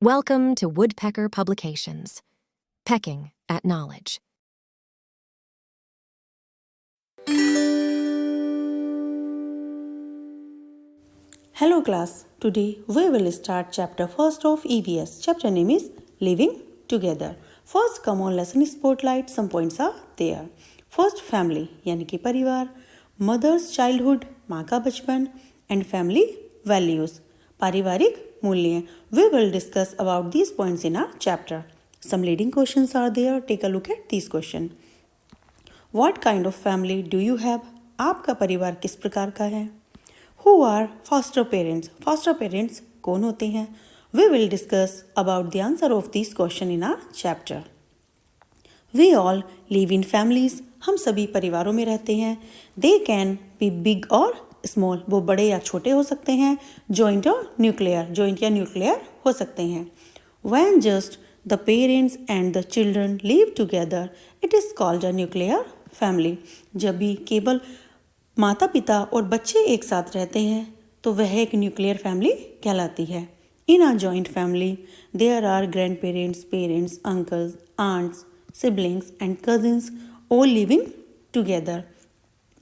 Welcome to Woodpecker Publications. Pecking at Knowledge. Hello class, today we will start chapter first of EVS. Chapter name is Living Together. First come on lesson spotlight, some points are there. First family यानी कि परिवार, mother's childhood माँ का बचपन and family values पारिवारिक मूल्य. We will discuss about these points in our chapter. Some leading questions are there. Take a look at these questions. What kind of family do you have? आपका परिवार किस प्रकार का है? Who are foster parents? Foster parents कौन होते हैं? We will discuss about the answer of this question in our chapter. We all live in families. हम सभी परिवारों में रहते हैं. They can be big or small. वो बड़े या छोटे हो सकते हैं. Joint और nuclear. Joint या nuclear हो सकते हैं. When just the parents and the children live together, it is called a nuclear family. जब भी केवल माता पिता और बच्चे एक साथ रहते हैं तो वह एक न्यूक्लियर फैमिली कहलाती है. In a joint family there are grand parents, parents, uncles, aunts, siblings and cousins all living together.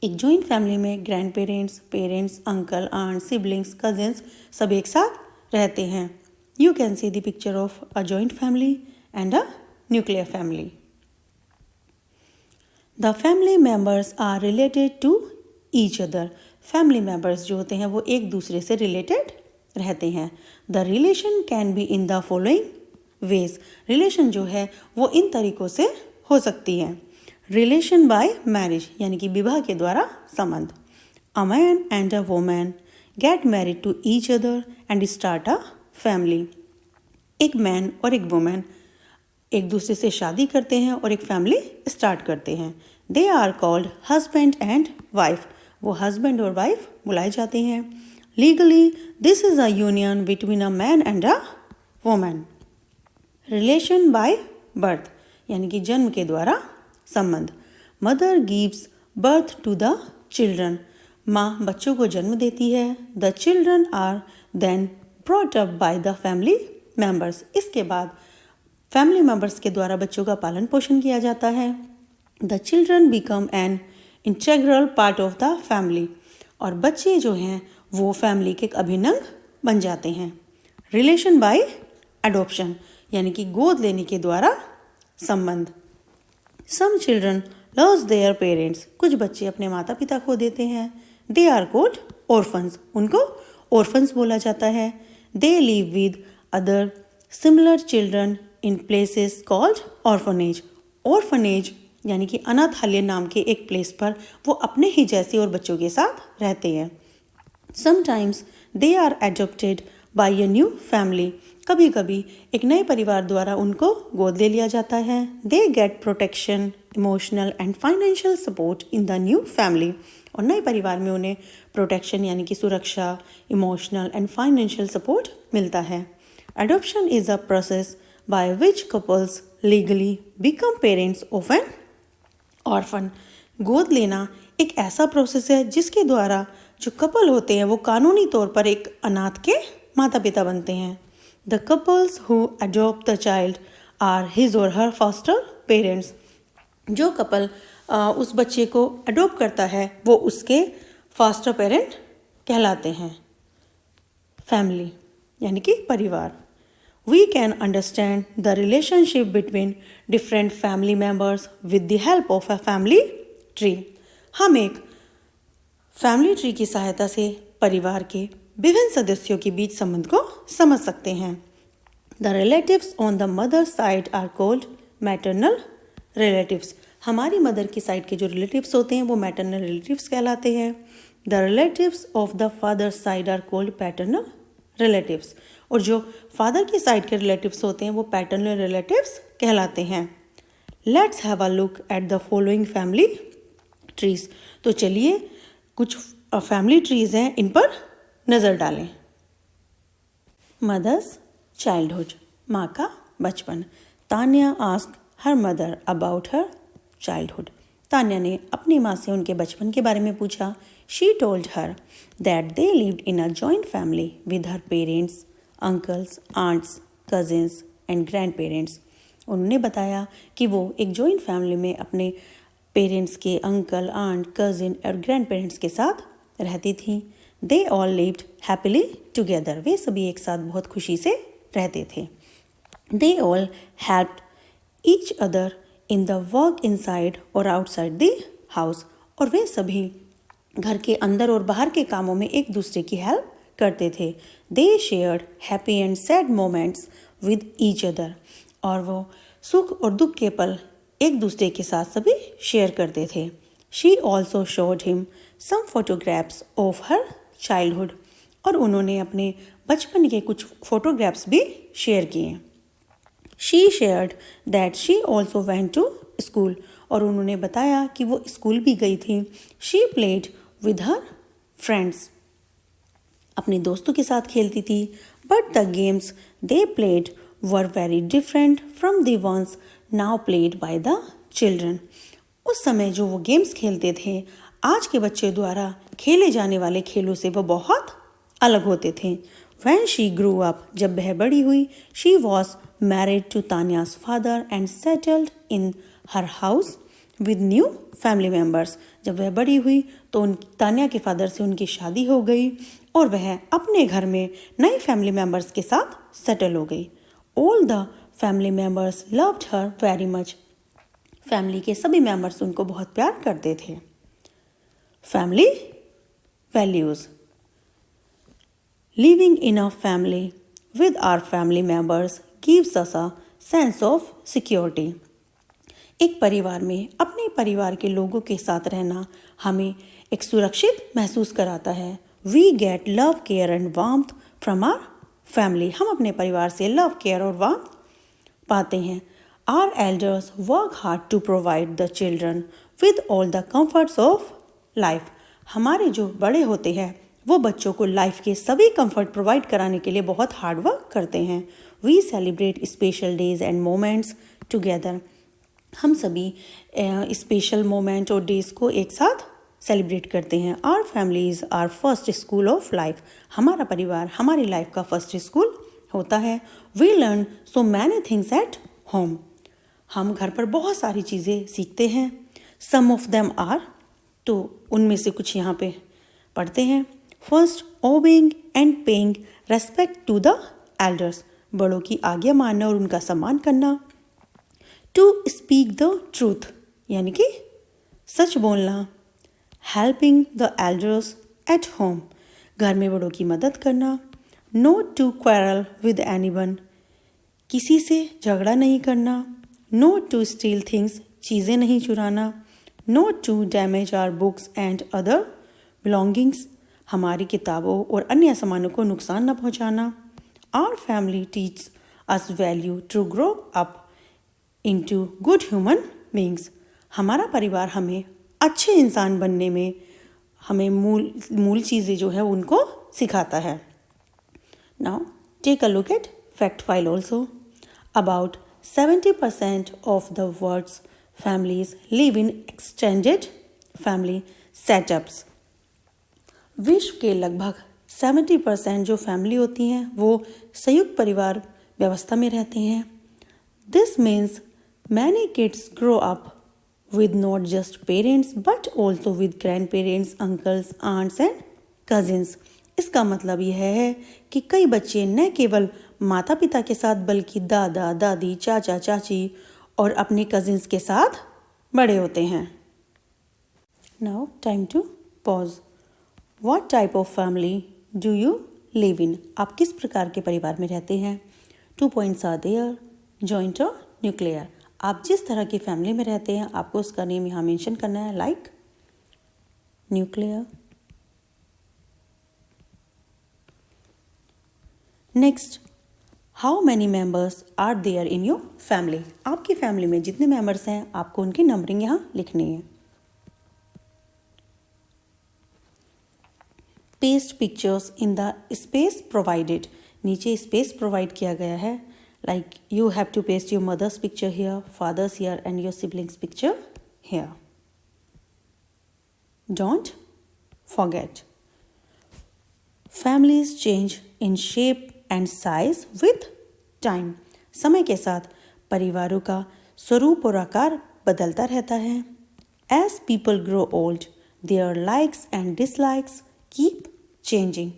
एक जॉइंट फैमिली में grand parents, parents, uncle, aunt, siblings, cousins सब एक साथ रहते हैं. You can see the picture of a joint family and a nuclear family. The family members are related to each other. Family members जो होते हैं वो एक दूसरे से रिलेटेड रहते हैं. The relation can be in the following veg. Relation जो है वो इन तरीकों से हो सकती है. रिलेशन बाय मैरिज यानी कि विवाह के द्वारा संबंध. A man and a woman get married to each other and start a family. एक मैन और एक वुमन एक दूसरे से शादी करते हैं और एक फैमिली स्टार्ट करते हैं. They are called husband and wife. वो हस्बैंड और वाइफ बुलाए जाते हैं. Legally this is a union between a man and a woman. Relation by birth यानी कि जन्म के द्वारा संबंध. Mother gives birth to the children. माँ बच्चों को जन्म देती है. The children are then brought up by the family members. इसके बाद फैमिली मेम्बर्स के द्वारा बच्चों का पालन पोषण किया जाता है. The children become an integral part of the family. और बच्चे जो हैं वो फैमिली के एक अभिन्न अंग बन जाते हैं. रिलेशन बाय एडॉप्शन यानी कि गोद लेने के द्वारा संबंध. Some children lose their parents. कुछ बच्चे अपने माता पिता खो देते हैं. They are called orphans. उनको ऑर्फन्स बोला जाता है. They live with other similar children in places called orphanage. Orphanage यानी कि अनाथालय नाम के एक प्लेस पर वो अपने ही जैसे और बच्चों के साथ रहते हैं. Sometimes they are adopted by a new family. कभी कभी एक नए परिवार द्वारा उनको गोद ले लिया जाता है. They get protection, emotional and financial support in the new family. और नए परिवार में उन्हें प्रोटेक्शन यानी कि सुरक्षा, इमोशनल एंड फाइनेंशियल सपोर्ट मिलता है. Adoption is a process by which couples legally become parents of N orphan. गोद लेना एक ऐसा प्रोसेस है जिसके द्वारा जो कपल होते हैं वो कानूनी तौर पर एक अनाथ के माता पिता बनते हैं. The couples who adopt the child are his or her foster parents. जो कपल उस बच्चे को अडॉप्ट करता है वो उसके फॉस्टर पेरेंट कहलाते हैं. फैमिली यानी कि परिवार. We can understand the relationship between different family members with the help of a family tree. हम एक फैमिली ट्री की सहायता से परिवार के विभिन्न सदस्यों के बीच संबंध को समझ सकते हैं. The relatives on the mother's side are called maternal relatives. हमारी मदर की साइड के जो रिलेटिव्स होते हैं वो मैटरनल रिलेटिव्स कहलाते हैं. The relatives of the father's side are called paternal relatives. और जो फादर की साइड के रिलेटिव्स होते हैं वो पैटर्नल रिलेटिव्स कहलाते हैं. Let's have a look at the following family trees. तो चलिए कुछ फैमिली ट्रीज हैं इन पर नज़र डालें. मदर्स चाइल्डहुड माँ का बचपन. Tanya ask her mother about her childhood. Tanya ने अपनी माँ से उनके बचपन के बारे में पूछा. She told her that they lived in a joint family with her parents, uncles, aunts, cousins and grandparents. उन्होंने बताया कि वो एक जॉइंट फैमिली में अपने पेरेंट्स के अंकल, आंट, कजिन और ग्रैंड पेरेंट्स के साथ रहती थी. They all lived happily together. वे सभी एक साथ बहुत खुशी से रहते थे. They all helped each other in the work inside और आउटसाइड द हाउस. और वे सभी घर के अंदर और बाहर के कामों में एक दूसरे की हेल्प करते थे. दे shared happy and sad moments with each other. और वो सुख और दुख के पल एक दूसरे के साथ सभी शेयर करते थे. She also showed him some photographs of her childhood. और उन्होंने अपने बचपन के कुछ फोटोग्राफ्स भी शेयर किए. She shared that she also went to school. और उन्होंने बताया कि वो स्कूल भी गई थी. She played with her friends. अपने दोस्तों के साथ खेलती थी. But the games they played were very different from the ones now played by the children. उस समय जो वो गेम्स खेलते थे आज के बच्चे द्वारा खेले जाने वाले खेलों से वो बहुत अलग होते थे. When she grew up, जब वह बड़ी हुई, she was married to Tanya's father and settled in her house with new family members. जब वह बड़ी हुई तो तान्या के फादर से उनकी शादी हो गई और वह अपने घर में नए फैमिली मेम्बर्स के साथ सेटल हो गई. All the family members loved her very much. Family के सभी मेंबर्स उनको बहुत प्यार करते थे. Family values. Living in a family with our family members gives us a sense of security. एक परिवार में अपने परिवार के लोगों के साथ रहना हमें एक सुरक्षित महसूस कराता है. We get love, care and warmth from our family. हम अपने परिवार से लव, केयर और वार्मथ पाते हैं. Our elders work hard to provide the children with all the comforts of life. हमारे जो बड़े होते हैं वो बच्चों को लाइफ के सभी कंफर्ट प्रोवाइड कराने के लिए बहुत हार्ड वर्क करते हैं. We celebrate special days and moments together. हम सभी स्पेशल मोमेंट और डेज को एक साथ सेलिब्रेट करते हैं. Our family is our first school of life. हमारा परिवार हमारी लाइफ का फर्स्ट स्कूल होता है. We learn so many things at home. हम घर पर बहुत सारी चीज़ें सीखते हैं. सम ऑफ देम आर, तो उनमें से कुछ यहाँ पे पढ़ते हैं. First, obeying and paying respect to the elders. बड़ों की आज्ञा मानना और उनका सम्मान करना. टू स्पीक द ट्रूथ, यानी कि सच बोलना. Helping the elders at home, घर में बड़ों की मदद करना. Not to quarrel with anyone, किसी से झगड़ा नहीं करना. नोट टू स्टील थिंग्स, चीज़ें नहीं चुराना. Not to damage our books and other belongings, हमारी किताबों और अन्य सामानों को नुकसान न पहुंचाना. Our family teach us value to grow up into good human beings. हमारा परिवार हमें अच्छे इंसान बनने में हमें मूल चीज़ें जो है उनको सिखाता है. Now take a look at fact file also. About 70% of the world's families live in extended family setups. विश्व के लगभग 70% जो फैमिली होती हैं वो संयुक्त परिवार व्यवस्था में रहते हैं. This means many kids grow up with not just parents but also with grandparents, uncles, aunts and cousins. इसका मतलब यह है कि कई बच्चे न केवल माता पिता के साथ बल्कि दादा दादी, चाचा चाची और अपने कजिन्स के साथ बड़े होते हैं. Now time to pause. What type of family do you live in? आप किस प्रकार के परिवार में रहते हैं? 2 पॉइंट्स आर देयर, जॉइंट और न्यूक्लियर. आप जिस तरह की फैमिली में रहते हैं आपको उसका नेम यहाँ मेंशन करना है, like nuclear. Next, how many members are there in your family? आपकी फैमिली में जितने मेंबर्स हैं आपको उनकी नंबरिंग यहाँ लिखनी है. Paste pictures in the space provided. नीचे स्पेस प्रोवाइड किया गया है, like you have to paste your mother's picture here, father's here and your siblings picture here. Don't forget. Families change in shape and size with time, समय के साथ परिवारों का स्वरूप और आकार बदलता रहता है। As people grow old their likes and dislikes keep changing.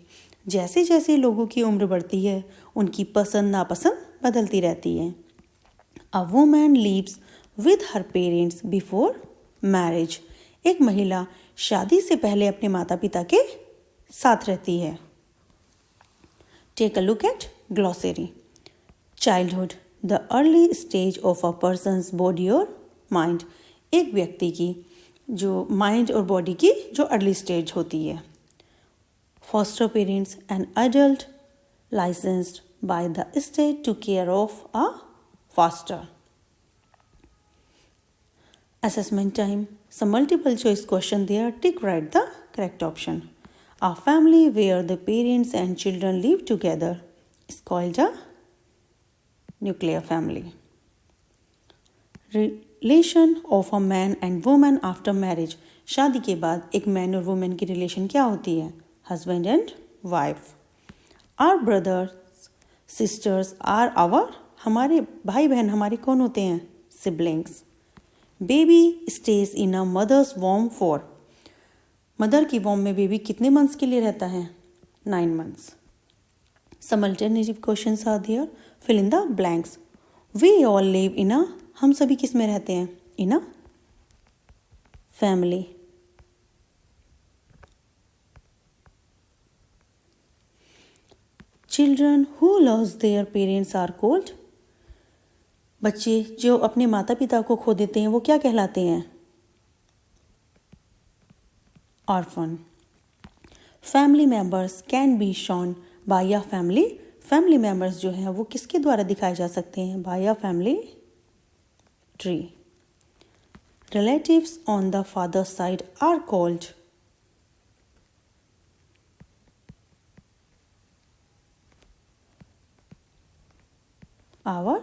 जैसे जैसे लोगों की उम्र बढ़ती है उनकी पसंद नापसंद बदलती रहती है। A woman lives with her parents before marriage. एक महिला शादी से पहले अपने माता पिता के साथ रहती है। Take a look at glossary. Childhood, the early stage of a person's body और माइंड। एक व्यक्ति की जो माइंड और बॉडी की जो अर्ली स्टेज होती है। Foster parents, an adult licensed by the state to care of a foster. Assessment time. Some multiple choice question there. Tick right the correct option. A family where the parents and children live together is called a nuclear family. Relation of a man and woman after marriage. शादी के बाद एक man और women की relation क्या होती है? Husband and wife. Our brothers, sisters are our, हमारे भाई बहन हमारे कौन होते हैं? Siblings. Baby stays in a mother's womb for. Mother की वॉम में बेबी कितने मंथ्स के लिए रहता है? 9 months. Some alternative questions are there. Fill in the blanks. We all live in a, हम सभी किस में रहते हैं? In a family. Children who lose their parents are called. बच्चे जो अपने माता पिता को खो देते हैं वो क्या कहलाते हैं? Orphan. Family members can be shown by a family. Family members जो हैं वो किसके द्वारा दिखाए जा सकते हैं? By a family tree. Relatives on the father's side are called. Our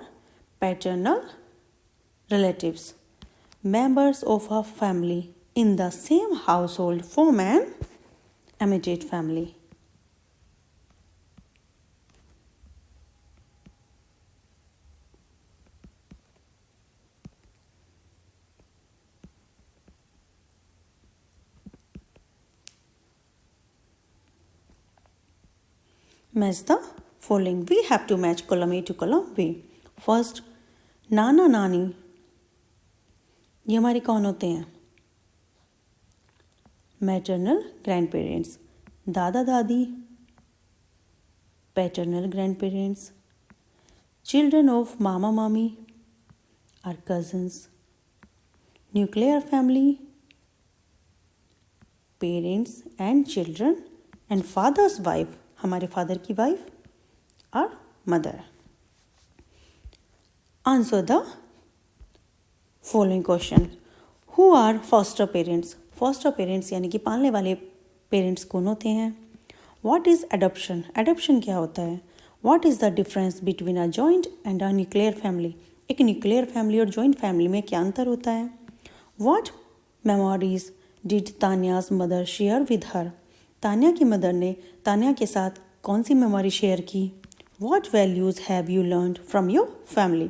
paternal relatives. Members of a family in the same household form an immediate family. Match the following. We have to match column A to column B. First, नाना नानी ये हमारे कौन होते हैं? Maternal grand parents. दादा दादी paternal grand parents. Children of मामा मामी are cousins. Nuclear family parents and children. And father's wife हमारे फादर की वाइफ और mother. Answer the following question. Who are foster parents? Foster parents यानी कि पालने वाले पेरेंट्स कौन होते हैं? What is adoption? एडॉप्शन क्या होता है? What is the difference between a joint and a nuclear family? एक न्यूक्लियर फैमिली और जॉइंट फैमिली में क्या अंतर होता है? What memories did Tanya's mother share with her? Tanya की मदर ने तान्या के साथ कौन सी मेमोरी शेयर की? What values have you learned from your family?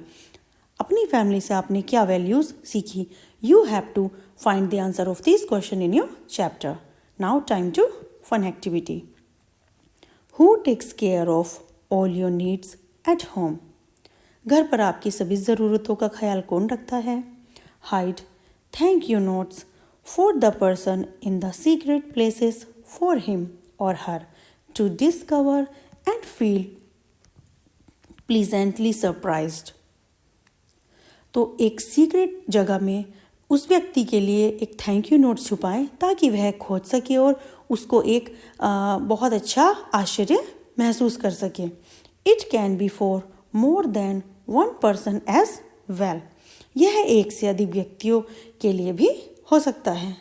अपनी फैमिली से आपने क्या वैल्यूज़ सीखी? You have to find the answer of this question in your chapter. Now time to fun activity. Who takes care of all your needs at home? घर पर आपकी सभी ज़रूरतों का ख्याल कौन रखता है? Hide thank you notes for the person in the secret places for him और her to discover and feel pleasantly surprised. तो एक सीक्रेट जगह में उस व्यक्ति के लिए एक थैंक यू नोट छुपाएं ताकि वह खोज सके और उसको एक बहुत अच्छा आश्चर्य महसूस कर सके. It can be for more than one person as well. यह एक से अधिक व्यक्तियों के लिए भी हो सकता है.